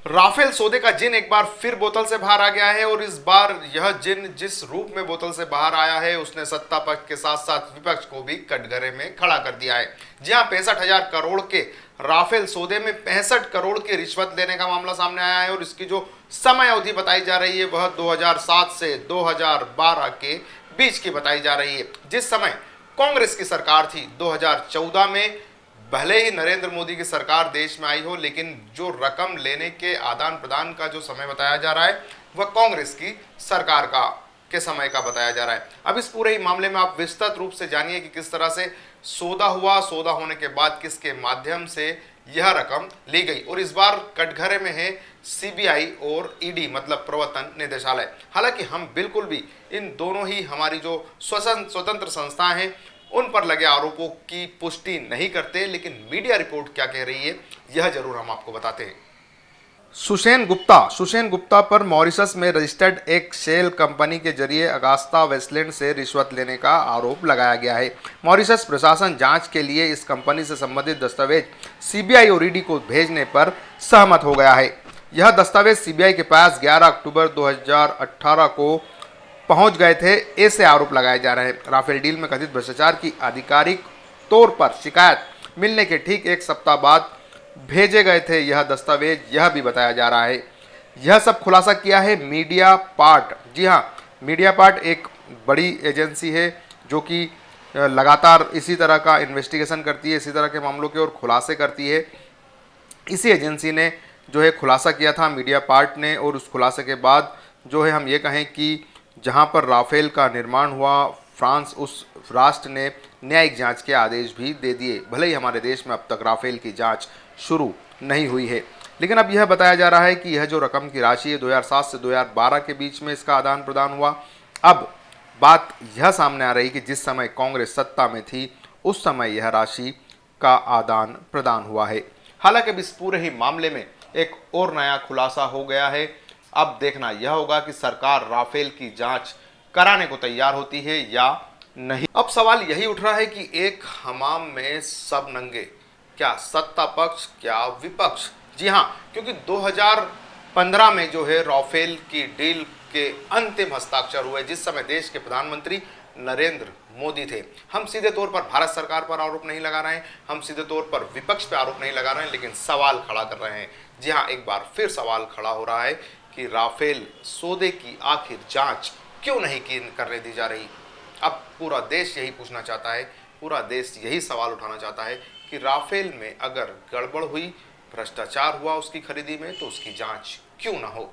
Rafale सौदे का जिन एक बार फिर बोतल से बाहर आ गया है और इस बार यह जिन जिस रूप में बोतल से बाहर आया है उसने सत्ता पक्ष के साथ साथ विपक्ष को भी कटघरे में खड़ा कर दिया है। जी हां, 65,000 करोड़ के राफेल सौदे में 65 करोड़ की रिश्वत लेने का मामला सामने आया है और इसकी जो समय अवधि बताई जा रही है वह 2007 से 2012 के बीच की बताई जा रही है। जिस समय कांग्रेस की सरकार थी 2014 में, भले ही नरेंद्र मोदी की सरकार देश में आई हो, लेकिन जो रकम लेने के आदान प्रदान का जो समय बताया जा रहा है वह कांग्रेस की सरकार के समय का बताया जा रहा है। अब इस पूरे ही मामले में आप विस्तृत रूप से जानिए कि किस तरह से सौदा हुआ, सौदा होने के बाद किसके माध्यम से यह रकम ली गई। और इस बार कटघरे में है सीबीआई और ईडी मतलब प्रवर्तन निदेशालय। हालांकि हम बिल्कुल भी इन दोनों ही हमारी जो स्वतंत्र संस्थाएं हैं उन पर लगे आरोपों की पुष्टि नहीं करते, लेकिन मीडिया रिपोर्ट क्या कह रही है यह जरूर हम आपको बताते हैं। सुषेण गुप्ता पर मॉरिशस में रजिस्टर्ड एक शेल कंपनी के जरिए अगास्ता वेस्टलैंड से रिश्वत लेने का आरोप लगाया गया है। मॉरिशस प्रशासन जांच के लिए इस कंपनी से संबंधित दस्तावेज सीबीआई और ईडी को भेजने पर सहमत हो गया है। यह दस्तावेज सीबीआई के पास 11 अक्टूबर 2018 को पहुंच गए थे, ऐसे आरोप लगाए जा रहे हैं। राफेल डील में कथित भ्रष्टाचार की आधिकारिक तौर पर शिकायत मिलने के ठीक एक सप्ताह बाद भेजे गए थे यह दस्तावेज, यह भी बताया जा रहा है। यह सब खुलासा किया है मीडिया पार्ट। जी हां, मीडिया पार्ट एक बड़ी एजेंसी है जो कि लगातार इसी तरह का इन्वेस्टिगेशन करती है, इसी तरह के मामलों के और खुलासे करती है। इसी एजेंसी ने जो है खुलासा किया था मीडिया पार्ट ने, और उस खुलासे के बाद जो है हम ये कहें कि जहां पर राफेल का निर्माण हुआ, फ्रांस उस राष्ट्र ने न्यायिक जांच के आदेश भी दे दिए। भले ही हमारे देश में अब तक राफेल की जांच शुरू नहीं हुई है, लेकिन अब यह बताया जा रहा है कि यह जो रकम की राशि है 2007 से 2012 के बीच में इसका आदान प्रदान हुआ। अब बात यह सामने आ रही कि जिस समय कांग्रेस सत्ता में थी उस समय यह राशि का आदान प्रदान हुआ है। हालांकि अब इस पूरे ही मामले में एक और नया खुलासा हो गया है। अब देखना यह होगा कि सरकार राफेल की जांच कराने को तैयार होती है या नहीं। अब सवाल यही उठ रहा है कि एक हमाम में सब नंगे, क्या सत्ता पक्ष क्या विपक्ष। जी हां, क्योंकि 2015 में जो है राफेल की डील के अंतिम हस्ताक्षर हुए, जिस समय देश के प्रधानमंत्री नरेंद्र मोदी थे। हम सीधे तौर पर भारत सरकार पर आरोप नहीं लगा रहे हैं, हम सीधे तौर पर विपक्ष पर आरोप नहीं लगा रहे हैं, लेकिन सवाल खड़ा कर रहे हैं। जी हां, एक बार फिर सवाल खड़ा हो रहा है कि राफेल सौदे की आखिर जांच क्यों नहीं करने दी जा रही। अब पूरा देश यही पूछना चाहता है, पूरा देश यही सवाल उठाना चाहता है कि राफेल में अगर गड़बड़ हुई, भ्रष्टाचार हुआ उसकी खरीदी में, तो उसकी जांच क्यों ना हो।